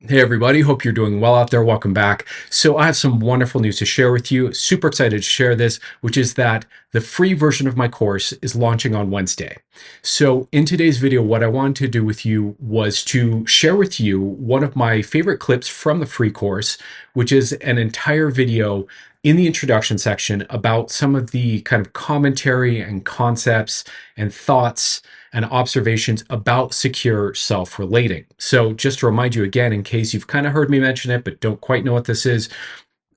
Hey everybody, hope you're doing well out there. Welcome back. So I have some wonderful news to share with you. Super excited to share this, which is that the free version of my course is launching on Wednesday. So in today's video, what I wanted to do with you was to share with you one of my favorite clips from the free course, which is an entire video in the introduction section about some of the kind of commentary and concepts and thoughts and observations about secure self-relating. So just to remind you again, in case you've kind of heard me mention it, but don't quite know what this is,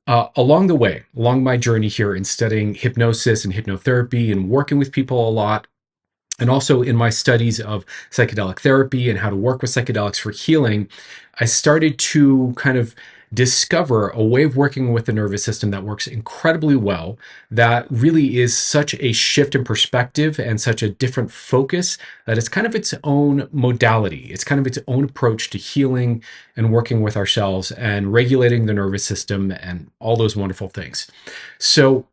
along the way, along my journey here in studying hypnosis and hypnotherapy and working with people a lot, and also in my studies of psychedelic therapy and how to work with psychedelics for healing, I started to kind of discover a way of working with the nervous system that works incredibly well, that really is such a shift in perspective and such a different focus that it's kind of its own modality. It's kind of its own approach to healing and working with ourselves and regulating the nervous system and all those wonderful things. So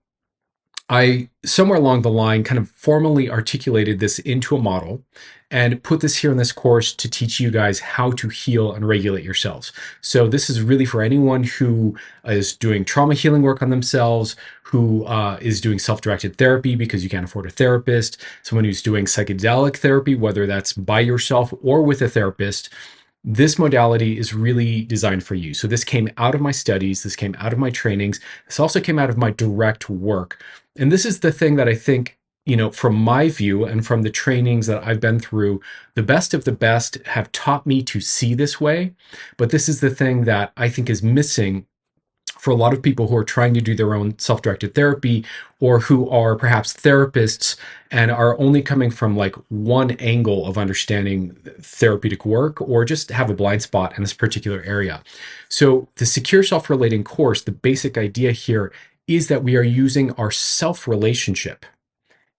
I, somewhere along the line, kind of formally articulated this into a model and put this here in this course to teach you guys how to heal and regulate yourselves. So this is really for anyone who is doing trauma healing work on themselves, who is doing self-directed therapy because you can't afford a therapist, someone who's doing psychedelic therapy, whether that's by yourself or with a therapist. This modality is really designed for you. So this came out of my studies, this came out of my trainings, this also came out of my direct work. And this is the thing that I think, from my view and from the trainings that I've been through, the best of the best have taught me to see this way. But this is the thing that I think is missing for a lot of people who are trying to do their own self-directed therapy, or who are perhaps therapists and are only coming from like one angle of understanding therapeutic work, or just have a blind spot in this particular area. So the secure self-relating course, the basic idea here is that we are using our self-relationship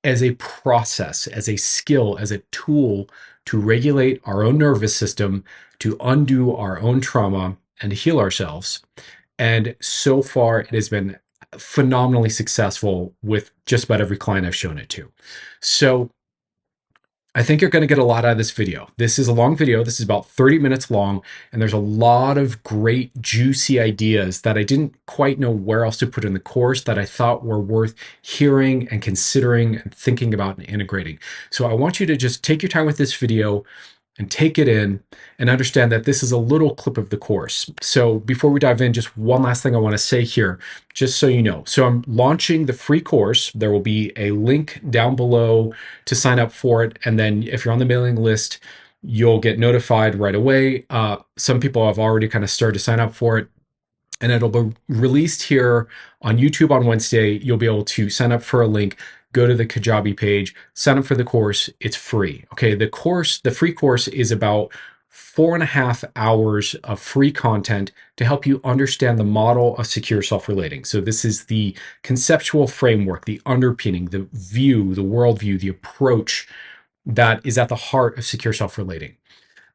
as a process, as a skill, as a tool to regulate our own nervous system, to undo our own trauma and to heal ourselves. And so far, it has been phenomenally successful with just about every client I've shown it to. So I think you're going to get a lot out of this video. This is a long video. This is about 30 minutes long, and there's a lot of great, juicy ideas that I didn't quite know where else to put in the course that I thought were worth hearing and considering and thinking about and integrating. So I want you to just take your time with this video and take it in and understand that this is a little clip of the course. So before we dive in, just one last thing I want to say here, just so you know. So I'm launching the free course. There will be a link down below to sign up for it. And then if you're on the mailing list, you'll get notified right away. Some people have already kind of started to sign up for it, and it'll be released here on YouTube on Wednesday. You'll be able to sign up for a link, go to the Kajabi page, sign up for the course. It's free. Okay, the free course is about 4.5 hours of free content to help you understand the model of secure self-relating. So this is the conceptual framework, the underpinning, the view, the worldview, the approach that is at the heart of secure self-relating.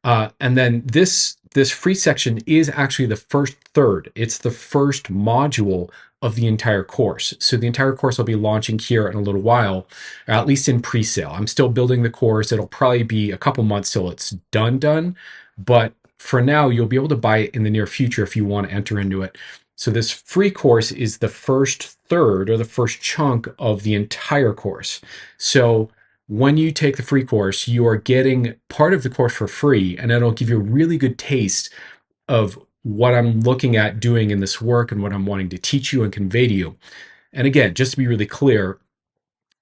And then this free section is actually the first third. It's the first module of the entire course. So the entire course will be launching here in a little while, or at least in pre-sale. I'm still building the course. It'll probably be a couple months till it's done. But for now, you'll be able to buy it in the near future if you want to enter into it. So this free course is the first third, or the first chunk of the entire course. So when you take the free course, you are getting part of the course for free, and it'll give you a really good taste of what I'm looking at doing in this work and what I'm wanting to teach you and convey to you. And again, just to be really clear,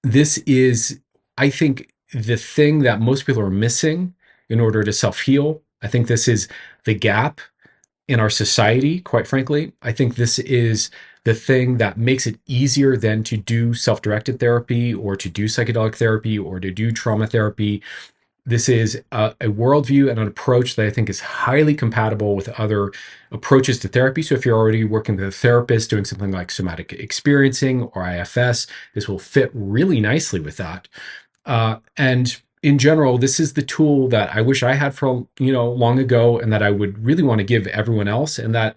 this is, I think, the thing that most people are missing in order to self-heal. I think this is the gap in our society, quite frankly. I think this is the thing that makes it easier than to do self-directed therapy, or to do psychedelic therapy, or to do trauma therapy. This is a worldview and an approach that I think is highly compatible with other approaches to therapy. So if you're already working with a therapist doing something like somatic experiencing or IFS, this will fit really nicely with that. And in general, this is the tool that I wish I had for, long ago, and that I would really want to give everyone else, and that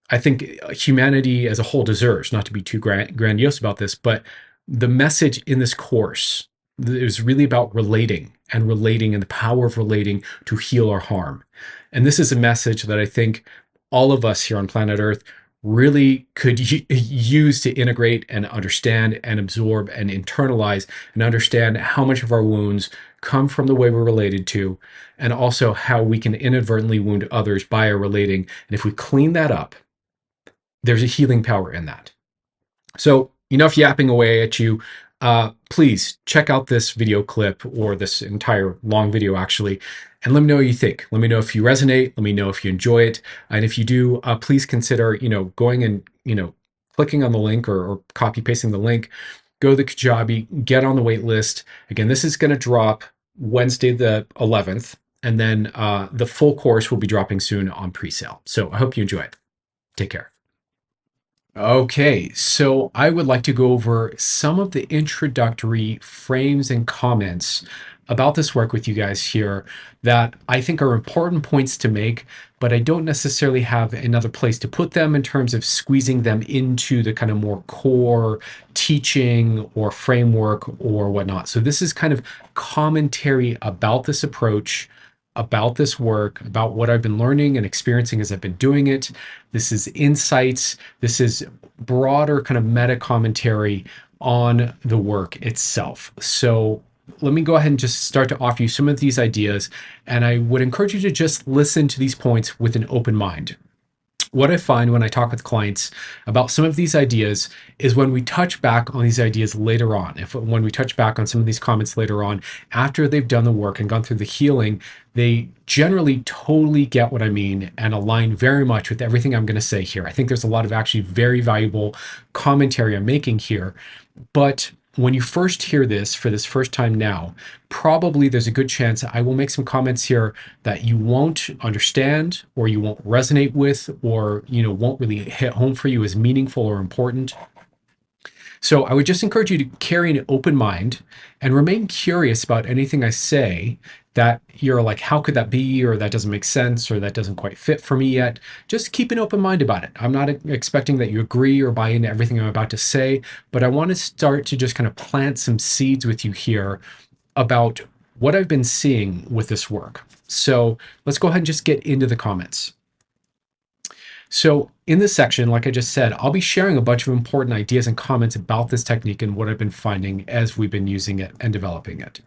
I think humanity as a whole deserves. Not to be too grandiose about this, but the message in this course is really about relating and the power of relating to heal our harm. And this is a message that I think all of us here on planet Earth really could use to integrate and understand and absorb and internalize and understand how much of our wounds come from the way we're related to, and also how we can inadvertently wound others by our relating. And if we clean that up, there's a healing power in that. So enough yapping away at you. Please check out this video clip, or this entire long video actually, and let me know what you think. Let me know if you resonate. Let me know if you enjoy it. And if you do, please consider, going and, clicking on the link, or copy pasting the link. Go to the Kajabi, get on the wait list. Again, this is going to drop Wednesday the 11th, and then the full course will be dropping soon on pre-sale. So I hope you enjoy it. Take care. Okay, so I would like to go over some of the introductory frames and comments about this work with you guys here that I think are important points to make, but I don't necessarily have another place to put them in terms of squeezing them into the kind of more core teaching or framework or whatnot. So this is kind of commentary about this approach, about this work, about what I've been learning and experiencing as I've been doing it. This is insights. This is broader kind of meta commentary on the work itself. So let me go ahead and just start to offer you some of these ideas. And I would encourage you to just listen to these points with an open mind. What I find when I talk with clients about some of these ideas is when we touch back on these ideas later on, when we touch back on some of these comments later on, after they've done the work and gone through the healing, they generally totally get what I mean and align very much with everything I'm going to say here. I think there's a lot of actually very valuable commentary I'm making here. But when you first hear this for this first time now, probably there's a good chance I will make some comments here that you won't understand, or you won't resonate with, or won't really hit home for you as meaningful or important. So I would just encourage you to carry an open mind and remain curious about anything I say that you're like, how could that be? Or that doesn't make sense, or that doesn't quite fit for me yet. Just keep an open mind about it. I'm not expecting that you agree or buy into everything I'm about to say, but I want to start to just kind of plant some seeds with you here about what I've been seeing with this work. So let's go ahead and just get into the comments. So in this section, like I just said, I'll be sharing a bunch of important ideas and comments about this technique and what I've been finding as we've been using it and developing it.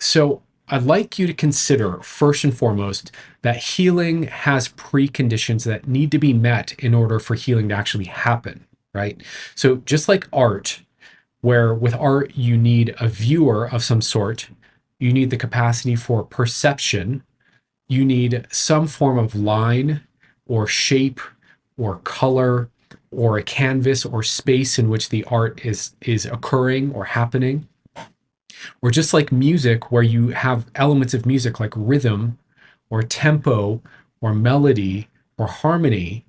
So I'd like you to consider, first and foremost, that healing has preconditions that need to be met in order for healing to actually happen, right? So just like art, where with art you need a viewer of some sort, you need the capacity for perception, you need some form of line or shape or color or a canvas or space in which the art is occurring or happening. Or just like music, where you have elements of music like rhythm or tempo or melody or harmony,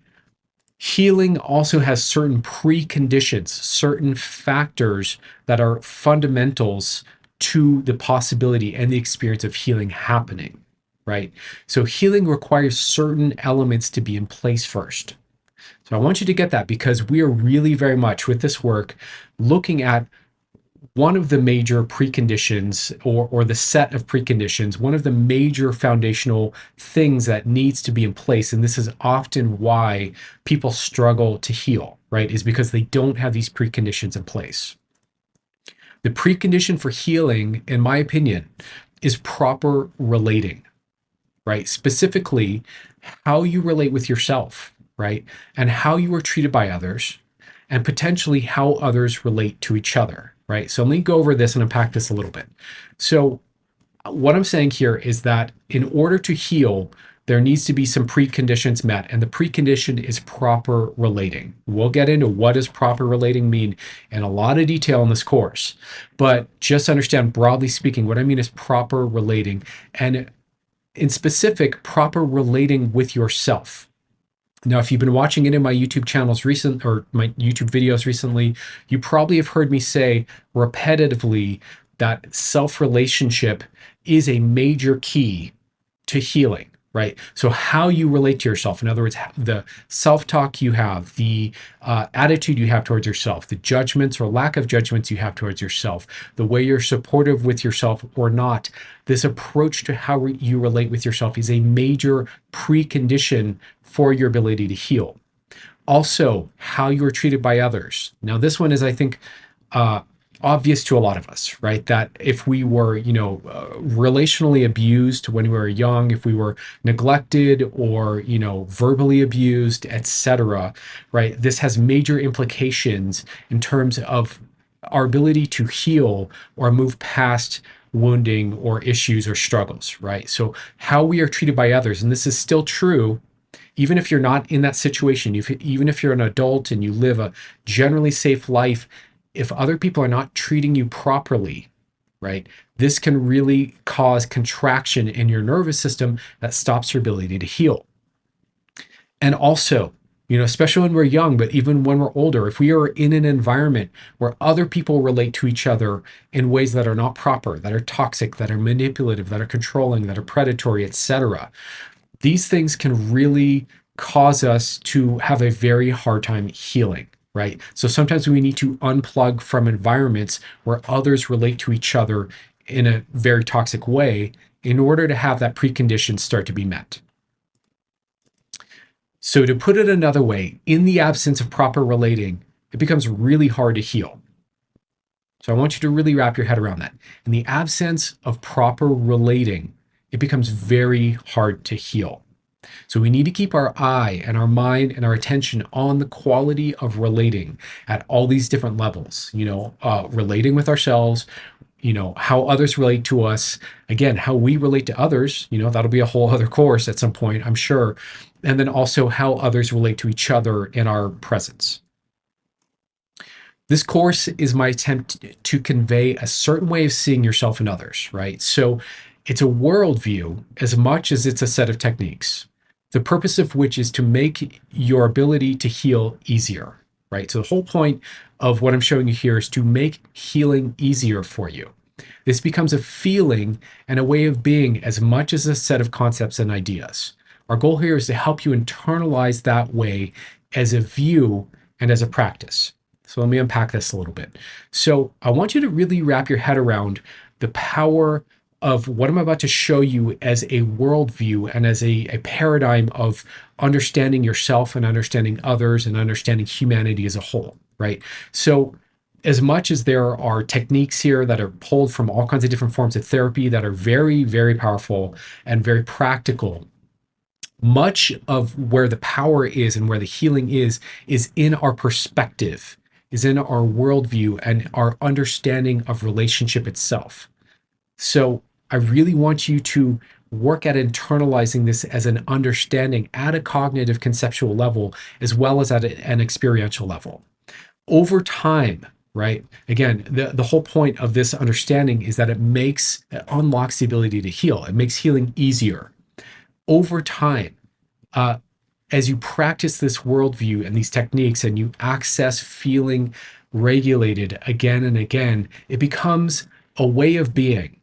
healing also has certain preconditions, certain factors that are fundamentals to the possibility and the experience of healing happening, right? So healing requires certain elements to be in place first. So I want you to get that, because we are really very much with this work looking at one of the major preconditions, or the set of preconditions, one of the major foundational things that needs to be in place. And this is often why people struggle to heal, right? Is because they don't have these preconditions in place. The precondition for healing, in my opinion, is proper relating, right? Specifically, how you relate with yourself, right? And how you are treated by others, and potentially how others relate to each other, right? So let me go over this and unpack this a little bit. So what I'm saying here is that in order to heal, there needs to be some preconditions met, and the precondition is proper relating. We'll get into what does proper relating mean in a lot of detail in this course, but just understand, broadly speaking, what I mean is proper relating, and in specific, proper relating with yourself. Now, if you've been watching any of my YouTube channels or my YouTube videos recently, you probably have heard me say repetitively that self-relationship is a major key to healing, right? So how you relate to yourself, in other words, the self-talk you have, the attitude you have towards yourself, the judgments or lack of judgments you have towards yourself, the way you're supportive with yourself or not, this approach to how you relate with yourself is a major precondition for your ability to heal. Also, how you are treated by others. Now, this one is, I think, obvious to a lot of us, right? That if we were, relationally abused when we were young, if we were neglected or, verbally abused, etc., right? This has major implications in terms of our ability to heal or move past wounding or issues or struggles, right? So how we are treated by others, and this is still true even if you're not in that situation, even if you're an adult and you live a generally safe life, if other people are not treating you properly, right, this can really cause contraction in your nervous system that stops your ability to heal. And also, especially when we're young, but even when we're older, if we are in an environment where other people relate to each other in ways that are not proper, that are toxic, that are manipulative, that are controlling, that are predatory, etc., these things can really cause us to have a very hard time healing, right? So sometimes we need to unplug from environments where others relate to each other in a very toxic way in order to have that precondition start to be met. So to put it another way, in the absence of proper relating, it becomes really hard to heal. So I want you to really wrap your head around that. In the absence of proper relating, it becomes very hard to heal. So we need to keep our eye and our mind and our attention on the quality of relating at all these different levels, relating with ourselves, how others relate to us, again, how we relate to others, that'll be a whole other course at some point, I'm sure. And then also how others relate to each other in our presence. This course is my attempt to convey a certain way of seeing yourself and others, right? So it's a worldview as much as it's a set of techniques, the purpose of which is to make your ability to heal easier, right? So the whole point of what I'm showing you here is to make healing easier for you. This becomes a feeling and a way of being as much as a set of concepts and ideas. Our goal here is to help you internalize that way as a view and as a practice. So let me unpack this a little bit. So I want you to really wrap your head around the power of what I'm about to show you as a worldview and as a paradigm of understanding yourself and understanding others and understanding humanity as a whole, right? So as much as there are techniques here that are pulled from all kinds of different forms of therapy that are very, very powerful and very practical, much of where the power is and where the healing is in our perspective, is in our worldview and our understanding of relationship itself. So I really want you to work at internalizing this as an understanding at a cognitive conceptual level, as well as at an experiential level. Over time, right? Again, the whole point of this understanding is that it unlocks the ability to heal. It makes healing easier. Over time, as you practice this worldview and these techniques and you access feeling regulated again and again, it becomes a way of being.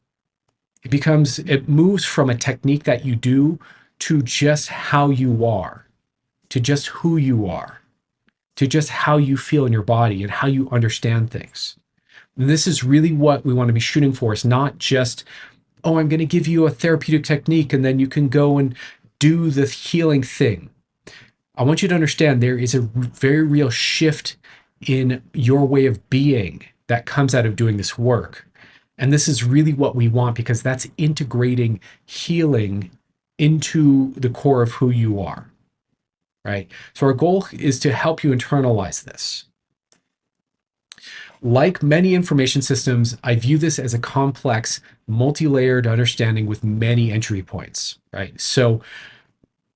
It moves from a technique that you do to just how you are, to just who you are, to just how you feel in your body and how you understand things. And this is really what we want to be shooting for. It's not just, oh, I'm going to give you a therapeutic technique and then you can go and do the healing thing. I want you to understand there is a very real shift in your way of being that comes out of doing this work. And this is really what we want because that's integrating healing into the core of who you are, right? So our goal is to help you internalize this. Like many information systems, I view this as a complex, multi-layered understanding with many entry points, right? So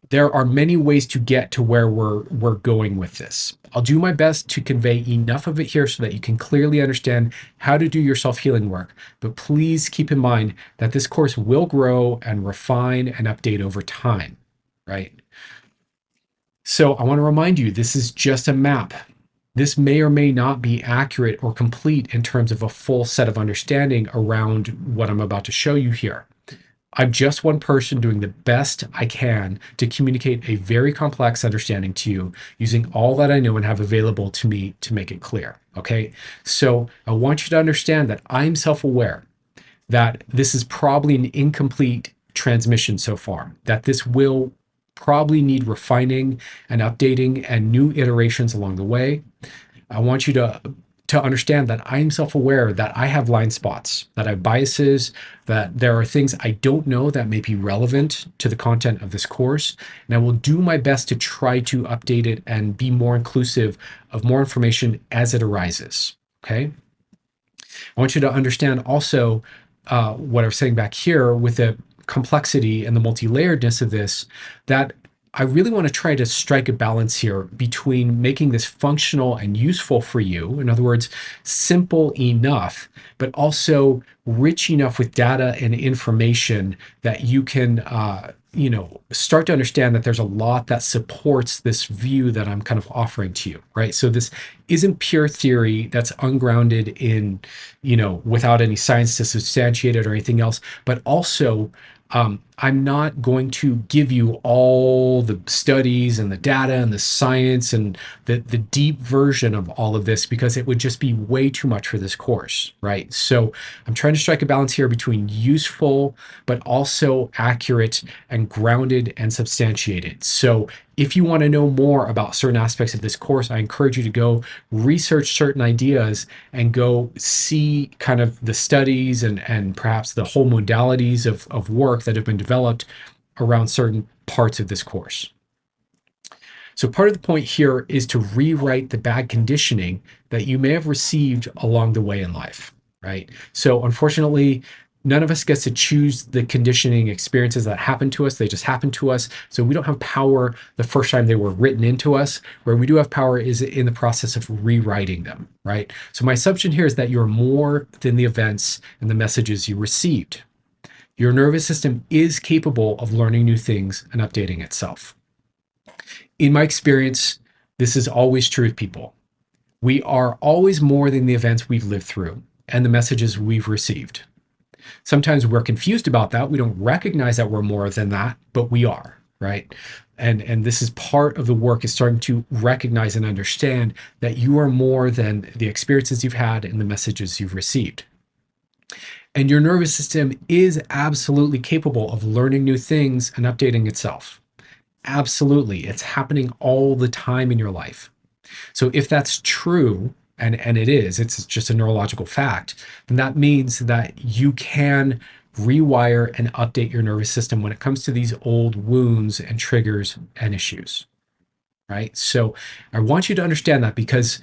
there are many ways to get to where we're going with this. I'll do my best to convey enough of it here so that you can clearly understand how to do your self-healing work. But please keep in mind that this course will grow and refine and update over time, right? So I want to remind you, this is just a map. This may or may not be accurate or complete in terms of a full set of understanding around what I'm about to show you here. I'm just one person doing the best I can to communicate a very complex understanding to you using all that I know and have available to me to make it clear. Okay. So I want you to understand that I'm self aware that this is probably an incomplete transmission so far, that this will probably need refining and updating and new iterations along the way. I want you to understand that I'm self-aware that I have blind spots, that I have biases, that there are things I don't know that may be relevant to the content of this course, and I will do my best to try to update it and be more inclusive of more information as it arises. Okay. I want you to understand also what I was saying back here with the complexity and the multi-layeredness of this, that I really want to try to strike a balance here between making this functional and useful for you. In other words, simple enough, but also rich enough with data and information that you can, start to understand that there's a lot that supports this view that I'm kind of offering to you, right? So this isn't pure theory that's ungrounded in, without any science to substantiate it or anything else, but also I'm not going to give you all the studies and the data and the science and the deep version of all of this because it would just be way too much for this course, right? So I'm trying to strike a balance here between useful, but also accurate and grounded and substantiated. So if you want to know more about certain aspects of this course, I encourage you to go research certain ideas and go see kind of the studies and perhaps the whole modalities of work that have been developed around certain parts of this course. So part of the point here is to rewrite the bad conditioning that you may have received along the way in life, right? So unfortunately, none of us gets to choose the conditioning experiences that happen to us. They just happen to us. So we don't have power the first time they were written into us. Where we do have power is in the process of rewriting them, right? So my assumption here is that you're more than the events and the messages you received. Your nervous system is capable of learning new things and updating itself. In my experience, this is always true with people. We are always more than the events we've lived through and the messages we've received. Sometimes we're confused about that. We don't recognize that we're more than that, but we are, right? And this is part of the work, is starting to recognize and understand that you are more than the experiences you've had and the messages you've received. And your nervous system is absolutely capable of learning new things and updating itself. Absolutely. It's happening all the time in your life. So if that's true, and it is, it's just a neurological fact, then that means that you can rewire and update your nervous system when it comes to these old wounds and triggers and issues, right? So I want you to understand that, because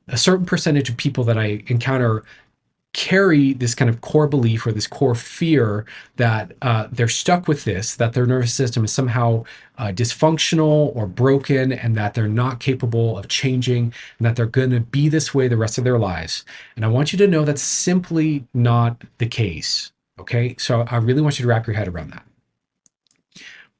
a certain percentage of people that I encounter carry this kind of core belief or this core fear that they're stuck with this, that their nervous system is somehow dysfunctional or broken, and that they're not capable of changing, and that they're going to be this way the rest of their lives. And I want you to know that's simply not the case. Okay, so I really want you to wrap your head around that.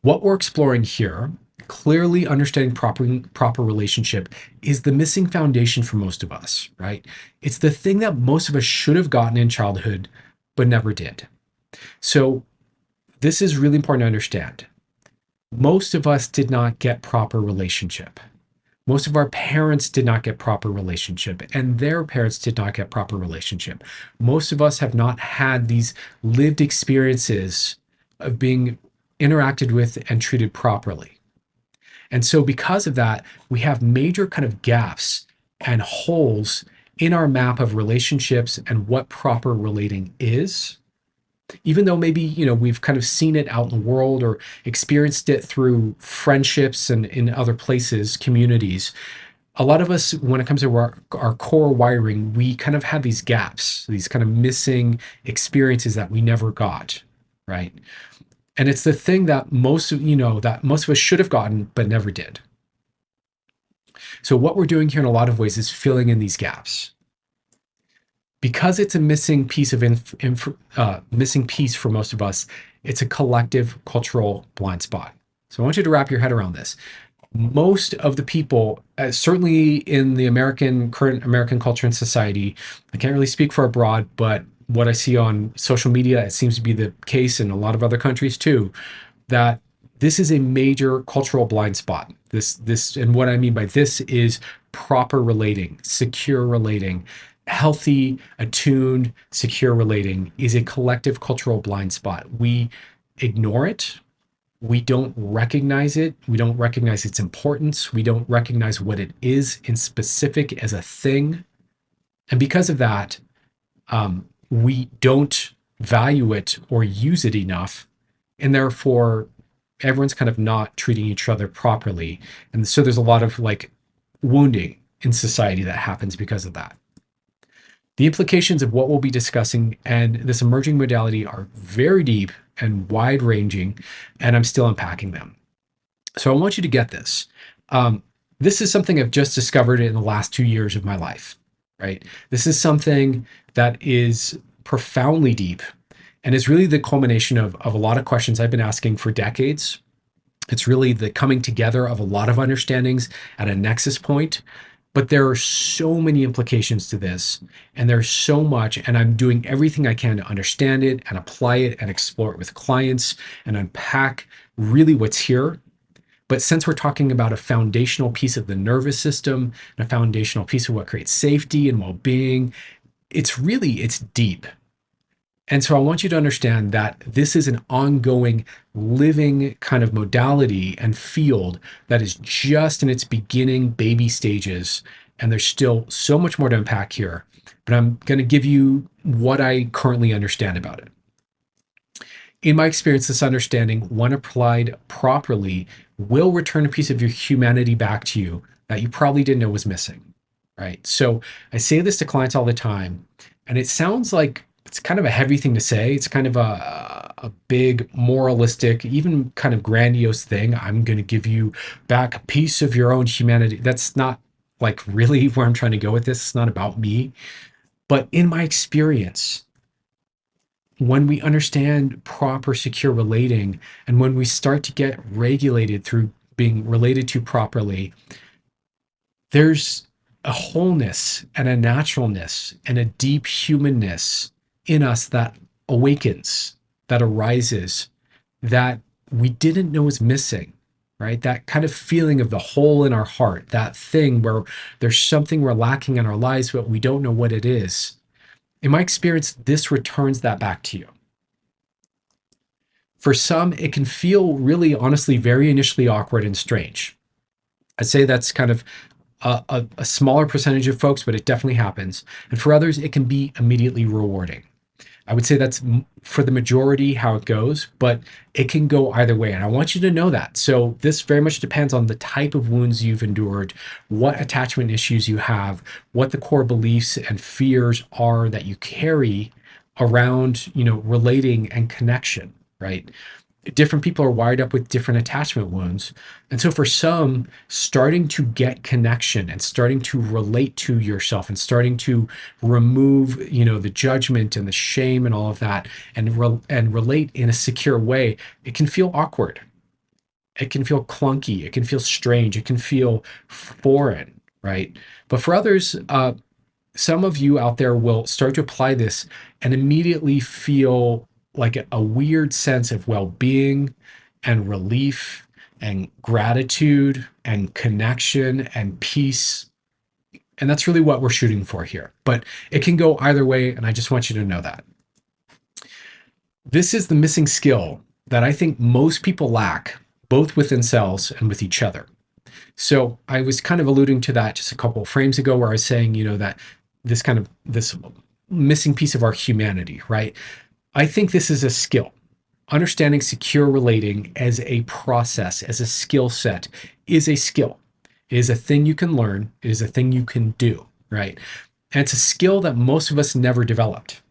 What we're exploring here, clearly understanding proper relationship, is the missing foundation for most of us, right? It's the thing that most of us should have gotten in childhood, but never did. So this is really important to understand. Most of us did not get proper relationship. Most of our parents did not get proper relationship, and their parents did not get proper relationship. Most of us have not had these lived experiences of being interacted with and treated properly. And so because of that, we have major kind of gaps and holes in our map of relationships and what proper relating is. Even though maybe, we've kind of seen it out in the world or experienced it through friendships and in other places, communities, a lot of us, when it comes to our core wiring, we kind of have these gaps, these kind of missing experiences that we never got, right? And it's the thing that most of us should have gotten, but never did. So what we're doing here in a lot of ways is filling in these gaps. Because it's a missing piece of missing piece for most of us, it's a collective cultural blind spot. So I want you to wrap your head around this. Most of the people, certainly in the current American culture and society, I can't really speak for abroad, but what I see on social media, it seems to be the case in a lot of other countries too, that this is a major cultural blind spot. And what I mean by this is proper relating, secure relating, healthy, attuned, secure relating is a collective cultural blind spot. We ignore it. We don't recognize it. We don't recognize its importance. We don't recognize what it is in specific as a thing. And because of that, we don't value it or use it enough. And therefore, everyone's kind of not treating each other properly. And so there's a lot of like wounding in society that happens because of that. The implications of what we'll be discussing and this emerging modality are very deep and wide ranging, and I'm still unpacking them. So I want you to get this. This is something I've just discovered in the last 2 years of my life, right? This is something that is profoundly deep and is really the culmination of a lot of questions I've been asking for decades. It's really the coming together of a lot of understandings at a nexus point. But there are so many implications to this, and there's so much, and I'm doing everything I can to understand it and apply it and explore it with clients and unpack really what's here. But since we're talking about a foundational piece of the nervous system and a foundational piece of what creates safety and well-being, it's deep. And so I want you to understand that this is an ongoing, living kind of modality and field that is just in its beginning baby stages. And there's still so much more to unpack here. But I'm going to give you what I currently understand about it. In my experience, this understanding, when applied properly, will return a piece of your humanity back to you that you probably didn't know was missing, right? So I say this to clients all the time, and it sounds like it's kind of a heavy thing to say. It's kind of a big moralistic, even kind of grandiose thing. I'm going to give you back a piece of your own humanity. That's not like really where I'm trying to go with this. It's not about me. But in my experience, when we understand proper secure relating and when we start to get regulated through being related to properly, there's a wholeness and a naturalness and a deep humanness in us that awakens, that arises, that we didn't know was missing, right? That kind of feeling of the hole in our heart, that thing where there's something we're lacking in our lives, but we don't know what it is. In my experience, this returns that back to you. For some, it can feel really, honestly, very initially awkward and strange. I'd say that's kind of a smaller percentage of folks, but it definitely happens. And for others, it can be immediately rewarding. I would say that's for the majority how it goes, but it can go either way. And I want you to know that. So this very much depends on the type of wounds you've endured, what attachment issues you have, what the core beliefs and fears are that you carry around, relating and connection, right? Different people are wired up with different attachment wounds. And so for some, starting to get connection and starting to relate to yourself and starting to remove, the judgment and the shame and all of that and relate in a secure way, it can feel awkward. It can feel clunky. It can feel strange. It can feel foreign, right? But for others, some of you out there will start to apply this and immediately feel like a weird sense of well-being and relief and gratitude and connection and peace. And that's really what we're shooting for here. But it can go either way, and I just want you to know that. This is the missing skill that I think most people lack, both within themselves and with each other. So I was kind of alluding to that just a couple of frames ago where I was saying, that this missing piece of our humanity, right? I think this is a skill. Understanding secure relating as a process, as a skill set, is a skill. It is a thing you can learn. It is a thing you can do, right? And it's a skill that most of us never developed.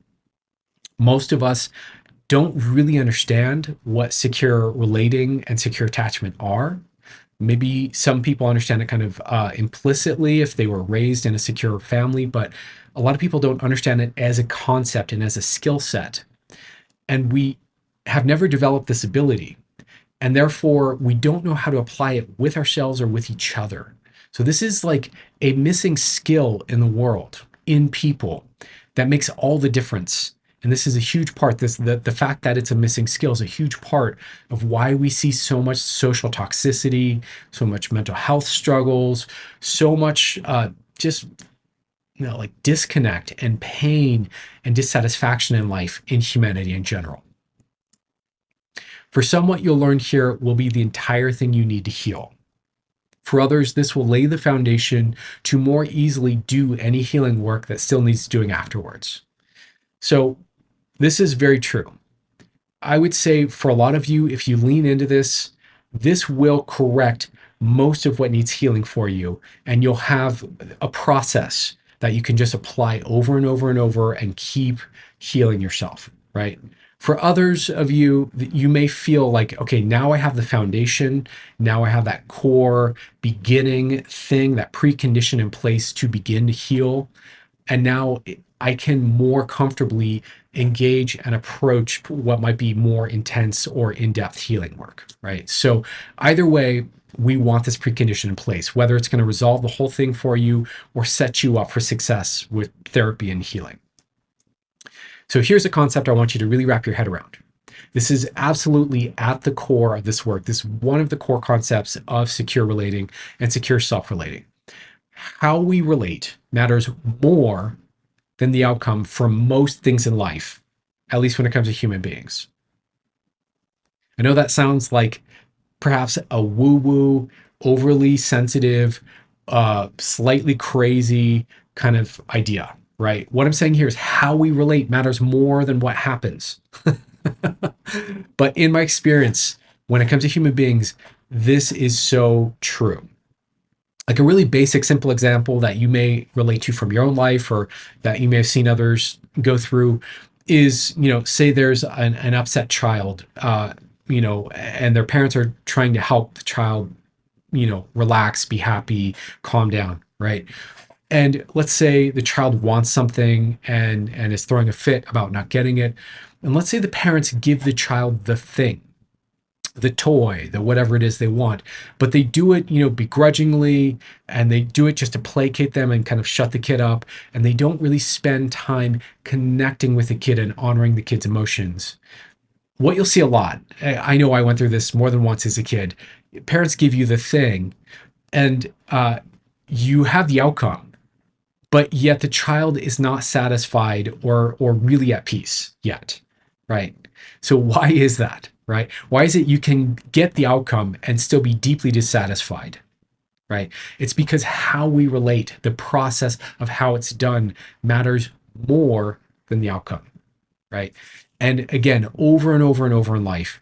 Most of us don't really understand what secure relating and secure attachment are. Maybe some people understand it kind of implicitly if they were raised in a secure family, but a lot of people don't understand it as a concept and as a skill set. And we have never developed this ability. And therefore, we don't know how to apply it with ourselves or with each other. So this is like a missing skill in the world, in people, that makes all the difference And this is a huge part. The fact that it's a missing skill is a huge part of why we see so much social toxicity, so much mental health struggles, so much just like disconnect and pain and dissatisfaction in life in humanity in general. For some, what you'll learn here will be the entire thing you need to heal. For others, this will lay the foundation to more easily do any healing work that still needs doing afterwards. So this is very true. I would say for a lot of you, if you lean into this, this will correct most of what needs healing for you, and you'll have a process that you can just apply over and over and over and keep healing yourself, right? For others of you, you may feel like, okay, now I have the foundation. Now I have that core beginning thing, that precondition in place to begin to heal. And now I can more comfortably engage and approach what might be more intense or in-depth healing work, right? So either way, we want this precondition in place, whether it's going to resolve the whole thing for you or set you up for success with therapy and healing. So here's a concept I want you to really wrap your head around. This is absolutely at the core of this work. This is one of the core concepts of secure relating and secure self-relating. How we relate matters more than the outcome for most things in life, at least when it comes to human beings. I know that sounds like perhaps a woo-woo, overly sensitive, slightly crazy kind of idea, right? What I'm saying here is how we relate matters more than what happens. But in my experience, when it comes to human beings, this is so true. Like a really basic, simple example that you may relate to from your own life or that you may have seen others go through is, say there's an upset child, and their parents are trying to help the child, relax, be happy, calm down, right? And let's say the child wants something and is throwing a fit about not getting it. And let's say the parents give the child the thing, the toy, the whatever it is they want, but they do it, begrudgingly, and they do it just to placate them and kind of shut the kid up. And they don't really spend time connecting with the kid and honoring the kid's emotions. What you'll see a lot, I know I went through this more than once as a kid. Parents give you the thing and you have the outcome, but yet the child is not satisfied or really at peace yet, right? So why is that, right? Why is it you can get the outcome and still be deeply dissatisfied, right? It's because how we relate, the process of how it's done matters more than the outcome, right? And again, over and over and over in life,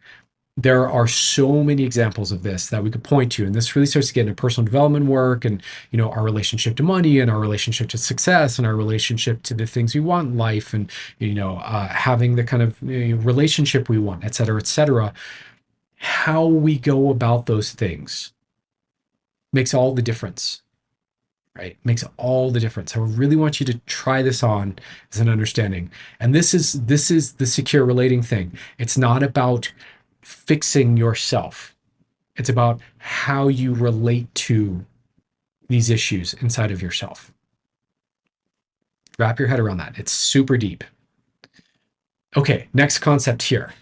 there are so many examples of this that we could point to. And this really starts to get into personal development work and, our relationship to money and our relationship to success and our relationship to the things we want in life and, having the kind of relationship we want, et cetera, et cetera. How we go about those things makes all the difference, right? Makes all the difference. I really want you to try this on as an understanding. And this is the secure relating thing. It's not about fixing yourself. It's about how you relate to these issues inside of yourself. Wrap your head around that. It's super deep. Okay, next concept here.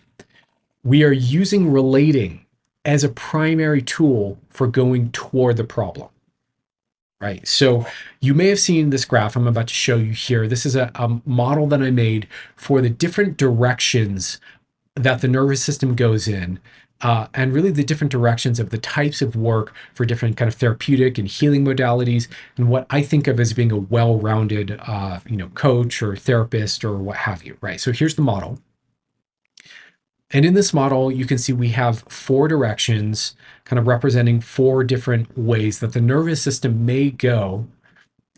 We are using relating as a primary tool for going toward the problem, right? So you may have seen this graph I'm about to show you here. This is a model that I made for the different directions that the nervous system goes in, and really the different directions of the types of work for different kind of therapeutic and healing modalities, and what I think of as being a well-rounded, coach or therapist or what have you, right? So here's the model. And in this model, you can see we have 4 directions kind of representing 4 different ways that the nervous system may go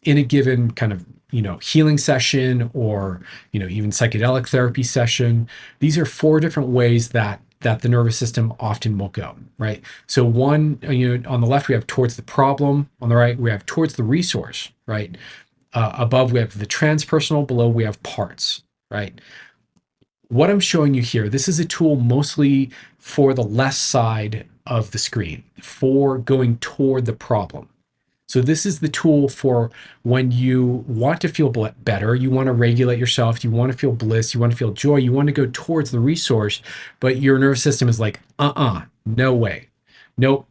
in a given kind of healing session or even psychedelic therapy session. These are 4 different ways that the nervous system often will go, right? So one, on the left we have towards the problem, on the right we have towards the resource, right? Above we have the transpersonal, below we have parts, right? What I'm showing you here, this is a tool mostly for the left side of the screen, for going toward the problem. So this is the tool for when you want to feel better, you want to regulate yourself, you want to feel bliss, you want to feel joy, you want to go towards the resource, but your nervous system is like, no way. Nope.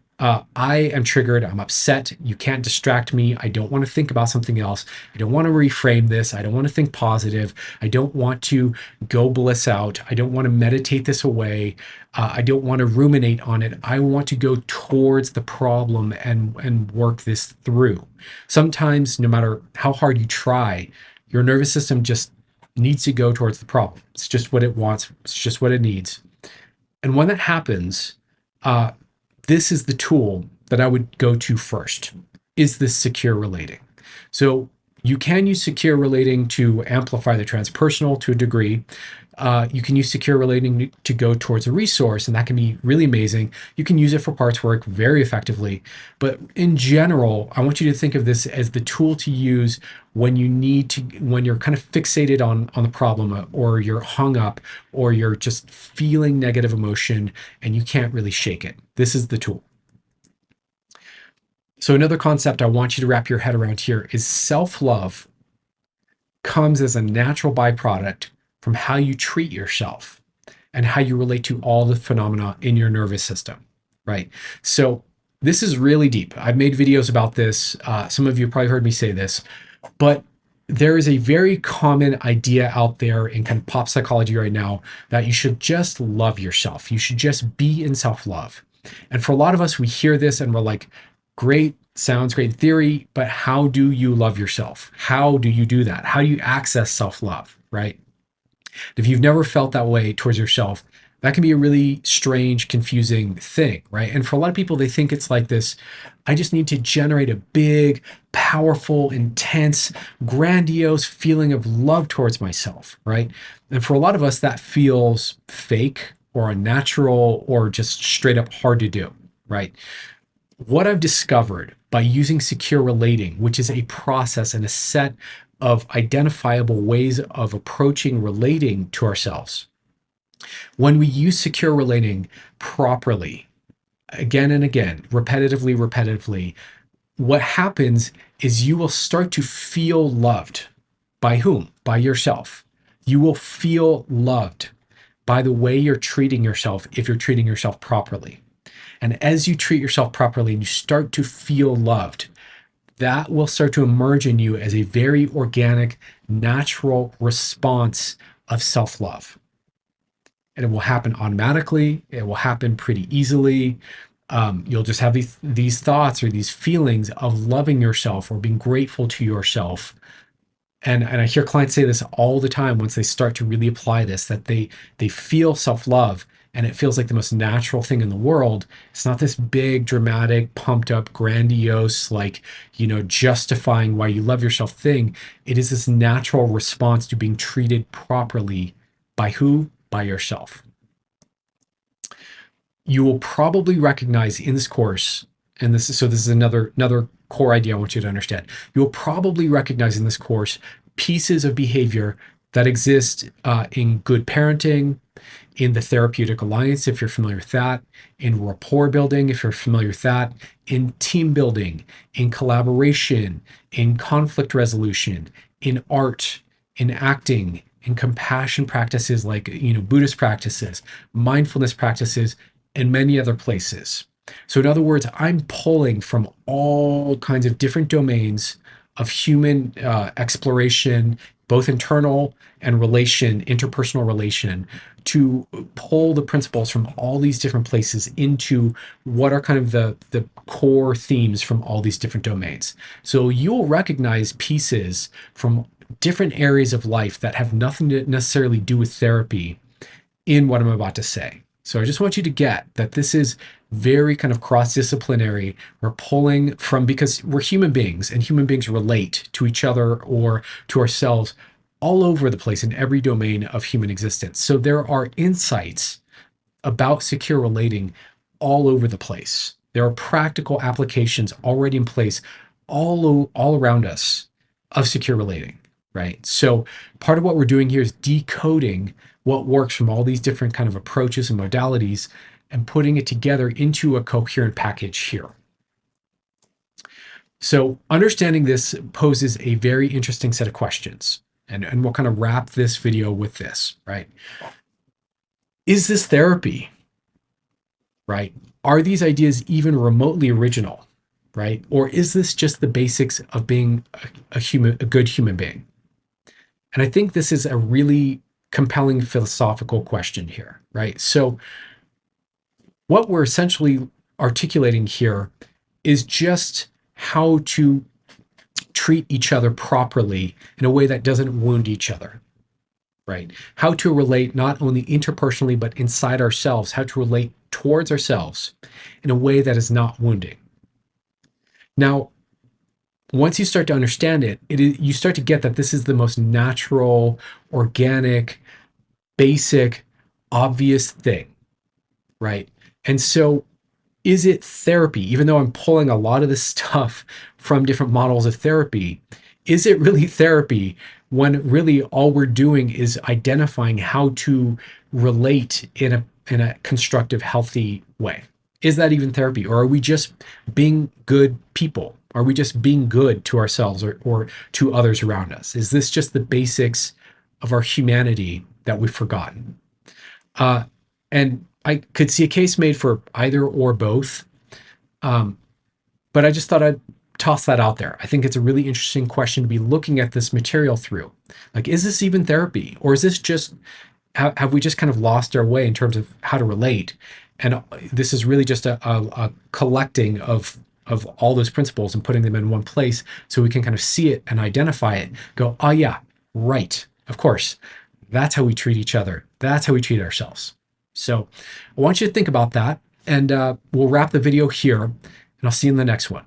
I am triggered. I'm upset. You can't distract me. I don't want to think about something else. I don't want to reframe this. I don't want to think positive. I don't want to go bliss out. I don't want to meditate this away. I don't want to ruminate on it. I want to go towards the problem and work this through. Sometimes, no matter how hard you try, your nervous system just needs to go towards the problem. It's just what it wants. It's just what it needs. And when that happens, this is the tool that I would go to first, is this secure relating. So you can use secure relating to amplify the transpersonal to a degree. You can use secure relating to go towards a resource, and that can be really amazing. You can use it for parts work very effectively. But in general, I want you to think of this as the tool to use when you need to, when you're kind of fixated on the problem, or you're hung up, or you're just feeling negative emotion and you can't really shake it. This is the tool. So another concept I want you to wrap your head around here is self-love comes as a natural byproduct from how you treat yourself and how you relate to all the phenomena in your nervous system, right? So this is really deep. I've made videos about this. Some of you probably heard me say this, but there is a very common idea out there in kind of pop psychology right now that you should just love yourself. You should just be in self-love. And for a lot of us, we hear this and we're like, great, sounds great in theory, but how do you love yourself? How do you do that? How do you access self-love, right? If you've never felt that way towards yourself, that can be a really strange, confusing thing, right? And for a lot of people, they think it's like this, I just need to generate a big, powerful, intense, grandiose feeling of love towards myself, right? And for a lot of us, that feels fake or unnatural or just straight up hard to do, right? What I've discovered by using secure relating, which is a process and a set of identifiable ways of approaching relating to ourselves, when we use secure relating properly, again and again, repetitively, what happens is you will start to feel loved. By whom? By yourself. You will feel loved by the way you're treating yourself if you're treating yourself properly. And as you treat yourself properly and you start to feel loved, that will start to emerge in you as a very organic, natural response of self-love. And it will happen automatically. It will happen pretty easily. You'll just have these thoughts or these feelings of loving yourself or being grateful to yourself. And I hear clients say this all the time once they start to really apply this, that they feel self-love and it feels like the most natural thing in the world. It's not this big, dramatic, pumped up, grandiose, like, justifying why you love yourself thing. It is this natural response to being treated properly by who? By yourself. You will probably recognize in this course, and this is another core idea I want you to understand. You will probably recognize in this course pieces of behavior that exist in good parenting, in the therapeutic alliance, if you're familiar with that, in rapport building, if you're familiar with that, in team building, in collaboration, in conflict resolution, in art, in acting, in compassion practices like Buddhist practices, mindfulness practices, and many other places. So in other words, I'm pulling from all kinds of different domains of human exploration, both internal and interpersonal relation, to pull the principles from all these different places into what are kind of the core themes from all these different domains. So you'll recognize pieces from different areas of life that have nothing to necessarily do with therapy in what I'm about to say. So I just want you to get that this is very kind of cross-disciplinary. We're pulling from, because we're human beings and human beings relate to each other or to ourselves all over the place in every domain of human existence. So there are insights about secure relating all over the place. There are practical applications already in place all around us of secure relating, right? So part of what we're doing here is decoding what works from all these different kind of approaches and modalities and putting it together into a coherent package here. So understanding this poses a very interesting set of questions. And we'll kind of wrap this video with this, right? Is this therapy, right? Are these ideas even remotely original, right? Or is this just the basics of being a good human being? And I think this is a really compelling philosophical question here, right? So what we're essentially articulating here is just how to treat each other properly in a way that doesn't wound each other, right? How to relate not only interpersonally, but inside ourselves, how to relate towards ourselves in a way that is not wounding. Now, once you start to understand it, you start to get that this is the most natural, organic, basic, obvious thing, right? And so is it therapy? Even though I'm pulling a lot of this stuff from different models of therapy, is it really therapy when really all we're doing is identifying how to relate in a constructive, healthy way? Is that even therapy? Or are we just being good people? Are we just being good to ourselves or to others around us? Is this just the basics of our humanity that we've forgotten? And I could see a case made for either or both. But I just thought I'd toss that out there. I think it's a really interesting question to be looking at this material through. Like, is this even therapy? Or is this just, have we just kind of lost our way in terms of how to relate? And this is really just a collecting of all those principles and putting them in one place so we can kind of see it and identify it, go, oh yeah, right, of course. That's how we treat each other. That's how we treat ourselves. So I want you to think about that, and we'll wrap the video here, and I'll see you in the next one.